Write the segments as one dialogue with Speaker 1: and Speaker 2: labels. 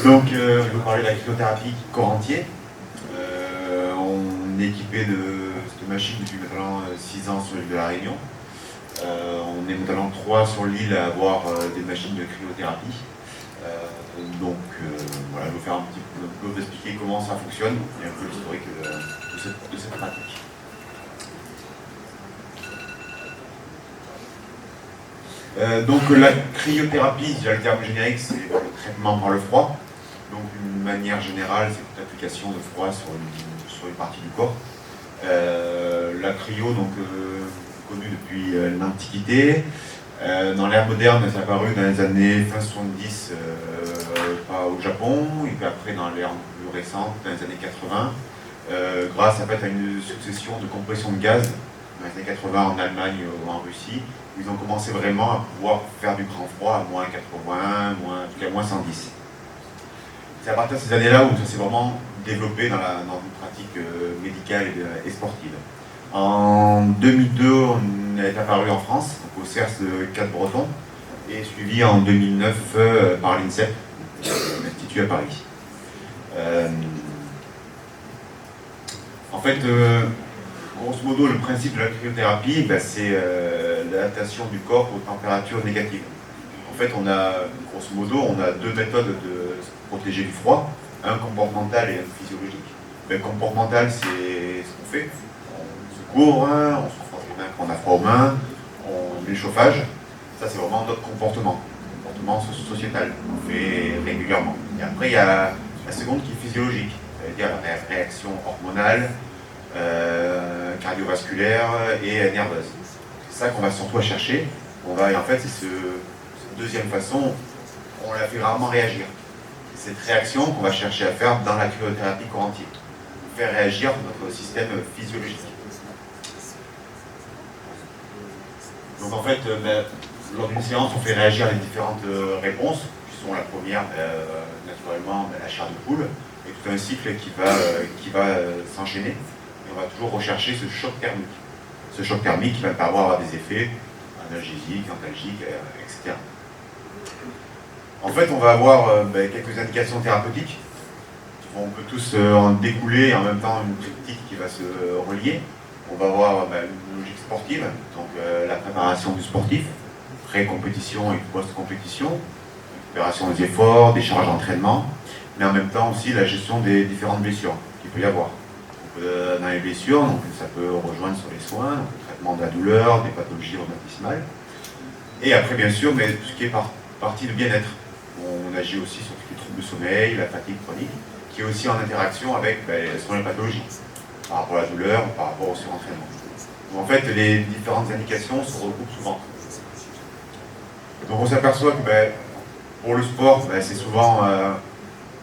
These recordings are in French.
Speaker 1: Donc, je vais vous parler de la cryothérapie corps entier. On est équipé de cette machine depuis maintenant 6 ans sur l'île de la Réunion. On est maintenant 3 sur l'île à avoir des machines de cryothérapie. Voilà, je vais vous faire un petit peu vous expliquer comment ça fonctionne et un peu l'historique de cette pratique. Donc la cryothérapie, déjà le terme générique, c'est le traitement par le froid. Donc d'une manière générale, c'est toute application de froid sur une partie du corps. La cryo, donc connue depuis l'Antiquité. Dans l'ère moderne, c'est apparu dans les années fin 70 pas au Japon, et puis après dans l'ère plus récente, dans les années 80, grâce en fait, à une succession de compression de gaz dans les années 80 en Allemagne ou en Russie, où ils ont commencé vraiment à pouvoir faire du grand froid à moins 80, en tout cas moins 110. C'est à partir de ces années-là où ça s'est vraiment développé dans une pratique médicale et sportive. En 2002, on est apparu en France, donc au CERS 4 Breton, et suivi en 2009 par l'INSEP, l'Institut à Paris. En fait, grosso modo, le principe de la cryothérapie, c'est l'adaptation du corps aux températures négatives. En fait, grosso modo, on a 2 méthodes de se protéger du froid, un comportemental et un physiologique. Le comportemental, c'est ce qu'on fait. On se couvre, on se frotte les mains quand on a froid aux mains, on met le chauffage. Ça, c'est vraiment notre comportement sociétal, qu'on fait régulièrement. Et après, il y a la seconde qui est physiologique, c'est-à-dire la réaction hormonale, cardiovasculaire et nerveuse. C'est ça qu'on va surtout chercher. Et en fait, c'est cette deuxième façon, on la fait rarement réagir. C'est cette réaction qu'on va chercher à faire dans la cryothérapie corps entier. Faire réagir notre système physiologique. Donc en fait, lors d'une séance, on fait réagir les différentes réponses, qui sont la première, naturellement, la chair de poule, et tout un cycle qui va s'enchaîner. Et on va toujours rechercher ce choc thermique. Ce choc thermique qui va avoir des effets analgésiques, antalgiques, etc. En fait, on va avoir quelques indications thérapeutiques. On peut tous en découler et en même temps une triptyque qui va se relier. On va avoir une logique sportive, donc la préparation du sportif, pré-compétition et post-compétition, récupération des efforts, des charges d'entraînement, mais en même temps aussi la gestion des différentes blessures qu'il peut y avoir. Dans les blessures, donc, ça peut rejoindre sur les soins, donc, le traitement de la douleur, des pathologies rhumatismales. Et après, bien sûr, mais tout ce qui est partie de bien-être. On agit aussi sur tous les troubles de sommeil, la fatigue chronique, qui est aussi en interaction avec sur les pathologies, par rapport à la douleur, par rapport au surentraînement. Donc en fait, les différentes indications se regroupent souvent. Donc on s'aperçoit que pour le sport, c'est souvent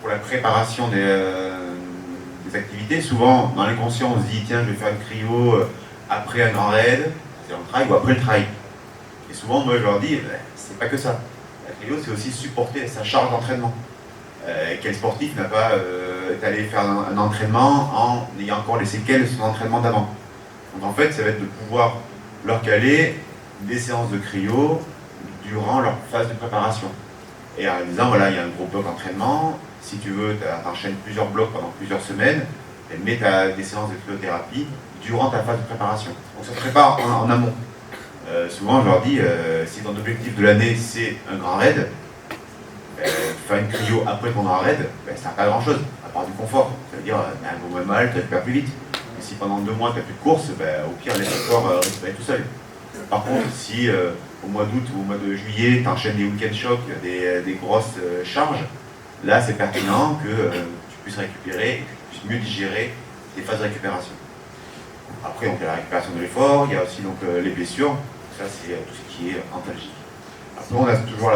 Speaker 1: pour la préparation des activités. Souvent, dans l'inconscient, on se dit, tiens, je vais faire une cryo après un grand raid, c'est un trail ou après le trail. Et souvent, moi, je leur dis, c'est pas que ça. La cryo, c'est aussi supporter sa charge d'entraînement. Quel sportif n'a pas est allé faire un entraînement en ayant encore les séquelles de son entraînement d'avant. Donc en fait, ça va être de pouvoir leur caler des séances de cryo durant leur phase de préparation. Et en disant, voilà, il y a un gros bloc d'entraînement, si tu veux, tu enchaînes plusieurs blocs pendant plusieurs semaines, mais tu as des séances de cryothérapie durant ta phase de préparation. Donc ça te prépare en amont. Souvent, je leur dis, si ton objectif de l'année, c'est un grand raid, faire une cryo après ton grand raid, ça ne sert pas à grand chose, à part du confort. Ça veut dire, un moment mal, tu récupères plus vite. Mais si pendant 2 mois, tu n'as plus de course, au pire, laisse le corps récupérer tout seul. Par contre, si au mois d'août ou au mois de juillet, tu enchaînes des week-end chocs, des grosses charges, là, c'est pertinent que tu puisses récupérer et que tu puisses mieux digérer tes phases de récupération. Après, il y a la récupération de l'effort, il y a aussi donc, les blessures. Ça, c'est tout ce qui est antalgique. Après, on a toujours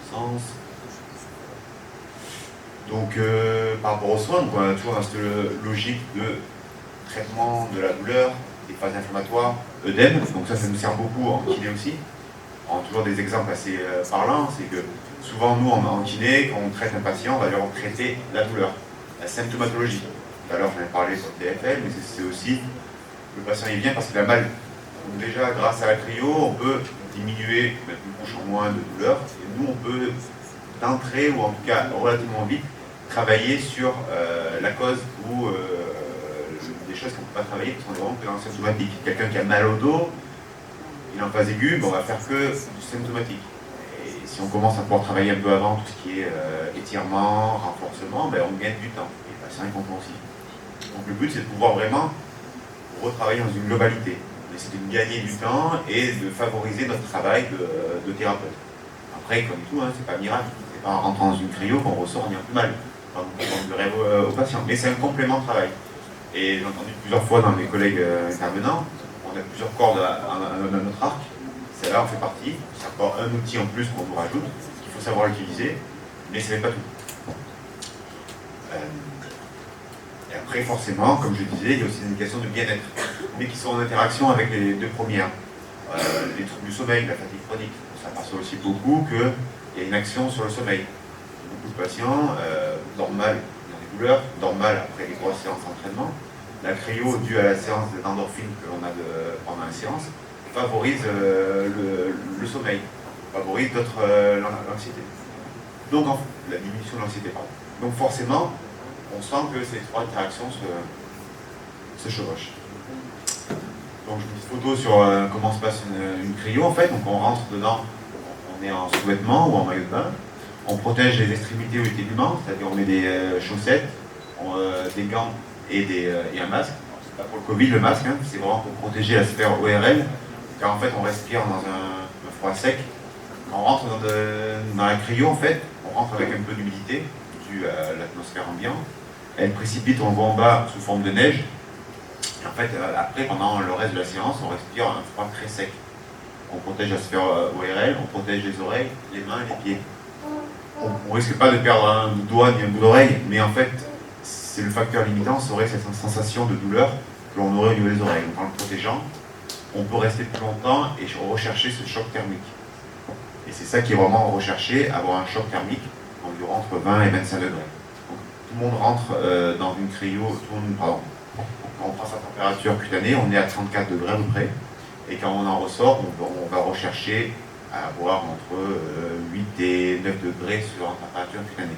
Speaker 1: sens. Donc, par rapport aux soins, donc, on a toujours cette logique de traitement de la douleur, des phases inflammatoires, œdème. Donc ça nous sert beaucoup en kiné aussi. On a toujours des exemples assez parlants. C'est que souvent, nous, en kiné, quand on traite un patient, on va leur traiter la douleur, la symptomatologie. Tout à l'heure, j'en ai parlé sur le TFL, mais c'est aussi le patient il vient parce qu'il a mal. Donc déjà, grâce à la cryo, on peut diminuer, mettre une couche en moins de douleur. Et nous, on peut d'entrer, ou en tout cas relativement vite, travailler sur la cause ou des choses qu'on ne peut pas travailler parce qu'on est vraiment que dans le symptomatique. Quelqu'un qui a mal au dos, il est en phase aiguë, on va faire que du symptomatique. Et si on commence à pouvoir travailler un peu avant tout ce qui est étirement, renforcement, ben on gagne du temps. Et le patient est content aussi. Donc le but c'est de pouvoir vraiment retravailler dans une globalité. C'est de gagner du temps et de favoriser notre travail de thérapeute. Après, comme tout, hein, c'est pas miracle. C'est pas en rentrant dans une cryo qu'on ressort en ayant plus mal. On donne du rêve aux patients. Mais c'est un complément de travail. Et j'ai entendu plusieurs fois dans mes collègues intervenants, on a plusieurs cordes à notre arc. Celle-là en fait partie. C'est encore un outil en plus qu'on nous rajoute, qu'il faut savoir utiliser, mais ce n'est pas tout. Et après, forcément, comme je disais, il y a aussi des indications de bien-être, mais qui sont en interaction avec les deux premières. Les troubles du sommeil, la fatigue chronique. On s'aperçoit aussi beaucoup qu'il y a une action sur le sommeil. Beaucoup de patients dorment mal, ils ont des douleurs, dorment mal après les grosses séances d'entraînement. La cryo, due à la séance d'endorphine que l'on a pendant la séance, favorise le sommeil, favorise l'anxiété. Donc, la diminution de l'anxiété, pardon. Donc forcément, on sent que ces trois interactions se chevauchent. Donc je mets une photo sur comment se passe une cryo en fait. Donc on rentre dedans, on est en sous-vêtements ou en maillot de bain. On protège les extrémités ou les teguments, c'est-à-dire on met des chaussettes, des gants et un masque. Là, pour le Covid, le masque, hein, c'est vraiment pour protéger la sphère ORL, car en fait on respire dans un froid sec. Quand on rentre dans la cryo, en fait, on rentre avec un peu d'humidité due à l'atmosphère ambiante. Elle précipite, on le voit en bas, sous forme de neige. Et en fait, après, pendant le reste de la séance, on respire un froid très sec. On protège la sphère ORL, on protège les oreilles, les mains et les pieds. On ne risque pas de perdre un bout de doigt ni un bout d'oreille, mais en fait, c'est le facteur limitant, serait cette sensation de douleur que l'on aurait au niveau des oreilles. Donc en le protégeant, on peut rester plus longtemps et rechercher ce choc thermique. Et c'est ça qui est vraiment recherché, avoir un choc thermique environ entre 20 et 25 degrés. Donc, tout le monde rentre dans une cryo, quand on prend sa température cutanée, on est à 34 degrés à peu près. Et quand on en ressort, on va rechercher à avoir entre 8 et 9 degrés sur la température cutanée.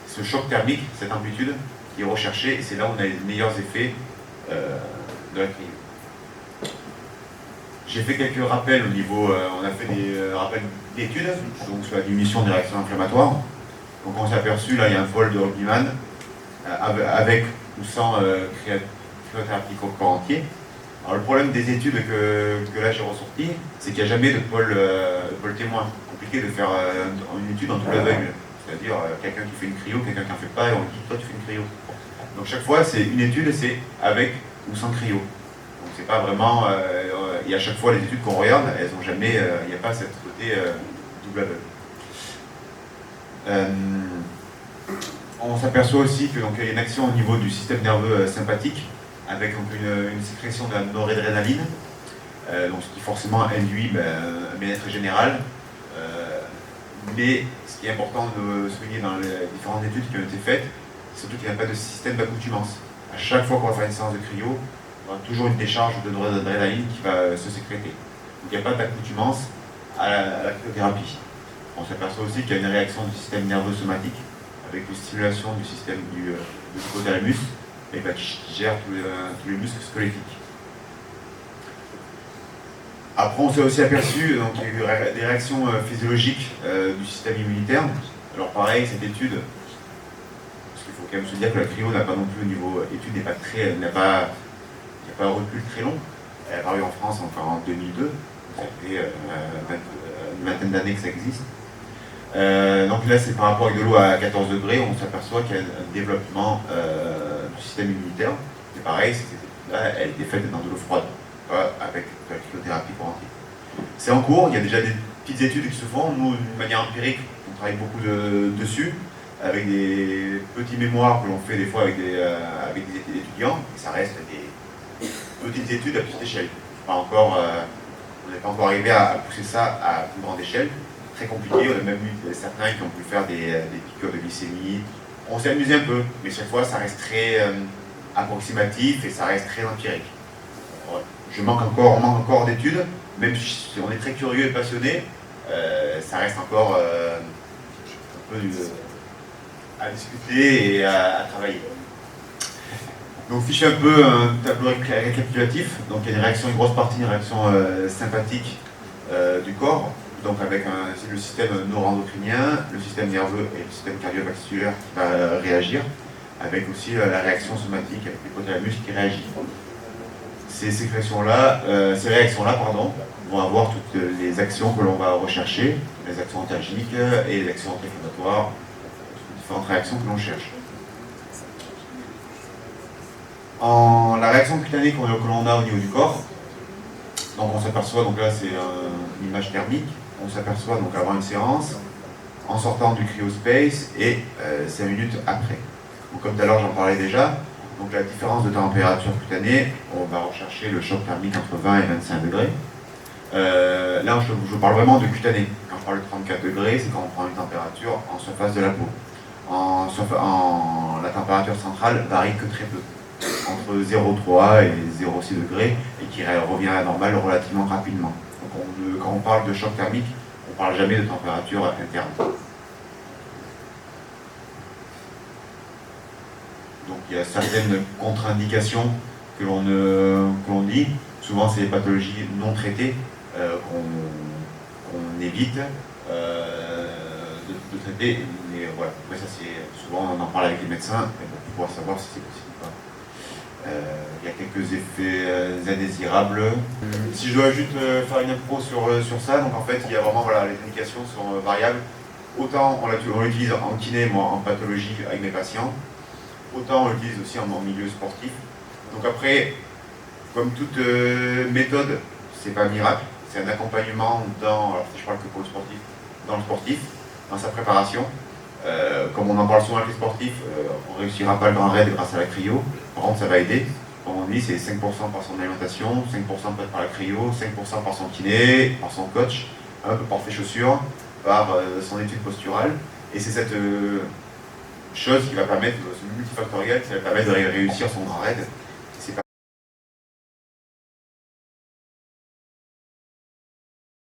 Speaker 1: Ce choc thermique, cette amplitude, qui est recherchée, et c'est là où on a les meilleurs effets de la cryo. J'ai fait quelques rappels au niveau, on a fait des rappels d'études, donc sur la diminution des réactions inflammatoires. Donc on s'est aperçu, là il y a un pôle de Hogman avec ou sans cryothérapie corps entier. Alors le problème des études que là j'ai ressorti, c'est qu'il n'y a jamais de pôle témoin. Compliqué de faire une étude en tout aveugle. C'est-à-dire quelqu'un qui fait une cryo, quelqu'un qui n'en fait pas, et on dit toi tu fais une cryo. Donc chaque fois c'est une étude, c'est avec ou sans cryo. Donc c'est pas vraiment, et à chaque fois les études qu'on regarde, elles ont jamais, il n'y a pas cette côté double aveugle. On s'aperçoit aussi qu'il y a une action au niveau du système nerveux sympathique, avec donc, une sécrétion de la noradrénaline, donc ce qui forcément induit un bien-être général. Mais ce qui est important de souligner dans les différentes études qui ont été faites, c'est surtout qu'il n'y a pas de système d'accoutumance. À chaque fois qu'on va faire une séance de cryo, on a toujours une décharge de noradrénaline qui va se sécréter. Donc il n'y a pas d'accoutumance à la cryothérapie. On s'aperçoit aussi qu'il y a une réaction du système nerveux somatique avec une stimulation du système du hypothalamus et qui gère tous les muscles squelettiques. Après, on s'est aussi aperçu qu'il y a eu des réactions physiologiques du système immunitaire. Alors pareil, cette étude, parce qu'il faut quand même se dire que la cryo n'a pas non plus au niveau étude, il n'y a pas un recul très long. Elle est apparue en France encore en 2002, ça fait une vingtaine d'années que ça existe. Donc là, c'est par rapport avec de l'eau à 14 degrés, on s'aperçoit qu'il y a un développement du système immunitaire. Et pareil, là, elle était faite dans de l'eau froide, avec la cryothérapie corps entier. C'est en cours, il y a déjà des petites études qui se font. Nous, d'une manière empirique, on travaille beaucoup dessus, avec des petits mémoires que l'on fait des fois avec des étudiants, et ça reste des petites études à petite échelle. On n'est pas encore arrivé à pousser ça à plus grande échelle. Très compliqué, on a même eu certains qui ont pu faire des piqûres de glycémie. On s'est amusé un peu, mais chaque fois ça reste très approximatif et ça reste très empirique. On manque encore d'études, même si on est très curieux et passionné, ça reste encore un peu à discuter et à travailler. Donc fiche un peu un tableau récapitulatif. Donc il y a une grosse partie, une réaction sympathique du corps, donc avec le système neuro-endocrinien, le système nerveux et le système cardiovasculaire qui va réagir, avec aussi la réaction somatique avec l'hypothalamus qui réagit. Ces réactions-là, vont avoir toutes les actions que l'on va rechercher, les actions antalgiques et les actions anti-inflammatoires, différentes réactions que l'on cherche. La réaction cutanée que l'on a au niveau du corps, donc on s'aperçoit, donc là c'est une image thermique, on s'aperçoit donc avant une séance, en sortant du cryospace et 5 minutes après. Donc, comme tout à l'heure j'en parlais déjà, donc la différence de température cutanée, on va rechercher le choc thermique entre 20 et 25 degrés. Là je parle vraiment de cutané. Quand je parle de 34 degrés, c'est quand on prend une température en surface de la peau. La température centrale varie que très peu, entre 0,3 et 0,6 degrés, et qui revient à la normale relativement rapidement. Donc quand on parle de choc thermique, on ne parle jamais de température interne. Donc il y a certaines contre-indications que l'on dit. Souvent c'est les pathologies non traitées qu'on évite de traiter. Mais voilà, après ça c'est souvent on en parle avec les médecins pour pouvoir savoir si c'est possible ou pas. Il y a quelques effets indésirables. Si je dois juste faire une impro sur ça, donc en fait il y a vraiment les indications sont variables. Autant on l'utilise en kiné, moi en pathologie avec mes patients, autant on l'utilise aussi en milieu sportif. Donc après, comme toute méthode, c'est pas un miracle, c'est un accompagnement alors si je parle que pour le sportif, dans le sportif, dans sa préparation. Comme on en parle souvent avec les sportifs, on ne réussira pas le grand raid grâce à la cryo. Par contre, ça va aider. Comme on dit, c'est 5% par son alimentation, 5% peut-être par la cryo, 5% par son kiné, par son coach, un peu par ses chaussures, par son étude posturale. Et c'est cette chose qui va permettre, ce multifactoriel, qui va permettre de réussir son grand raid.